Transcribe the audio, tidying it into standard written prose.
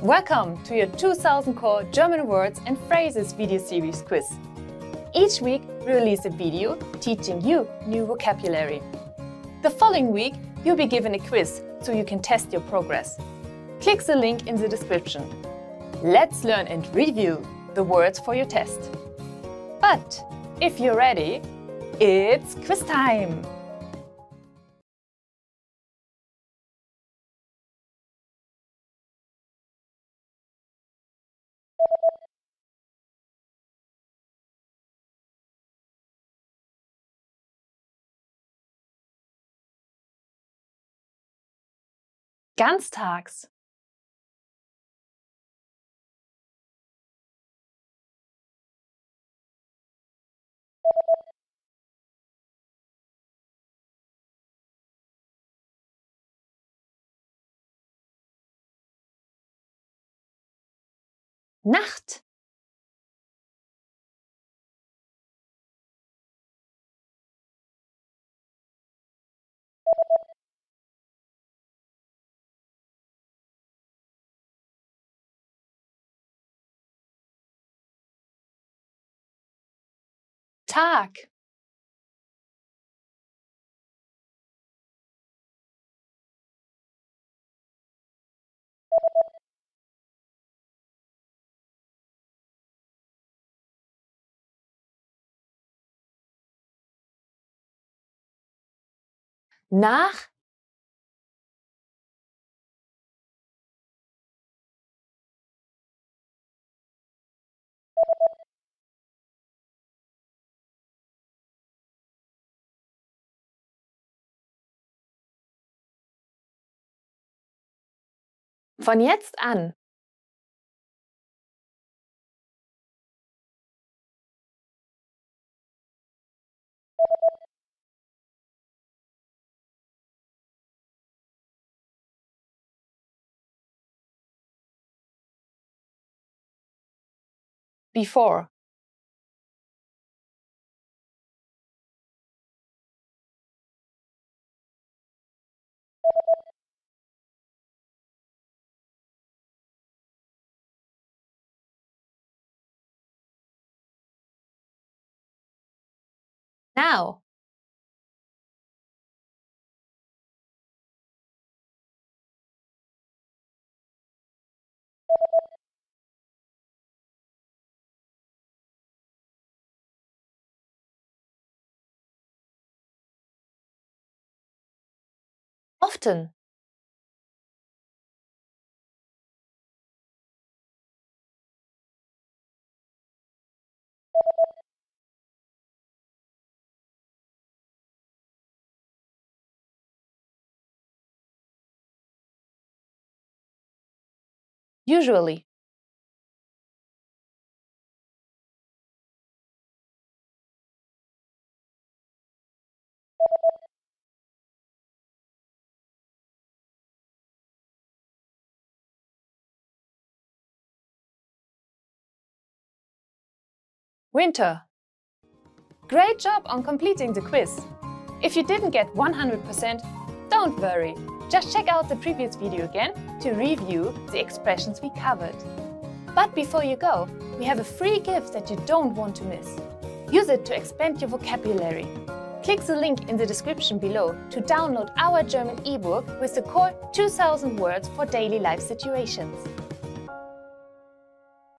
Welcome to your 2000 Core German Words and Phrases video series quiz. Each week we release a video teaching you new vocabulary. The following week you'll be given a quiz so you can test your progress. Click the link in the description. Let's learn and review the words for your test. But if you're ready, it's quiz time! Ganztags. Nacht. Tag. Nach. Von jetzt an. Before. Now. Often. Usually. Winter. Great job on completing the quiz! If you didn't get 100%, don't worry. Just check out the previous video again to review the expressions we covered. But before you go, we have a free gift that you don't want to miss. Use it to expand your vocabulary. Click the link in the description below to download our German ebook with the core 2000 words for daily life situations.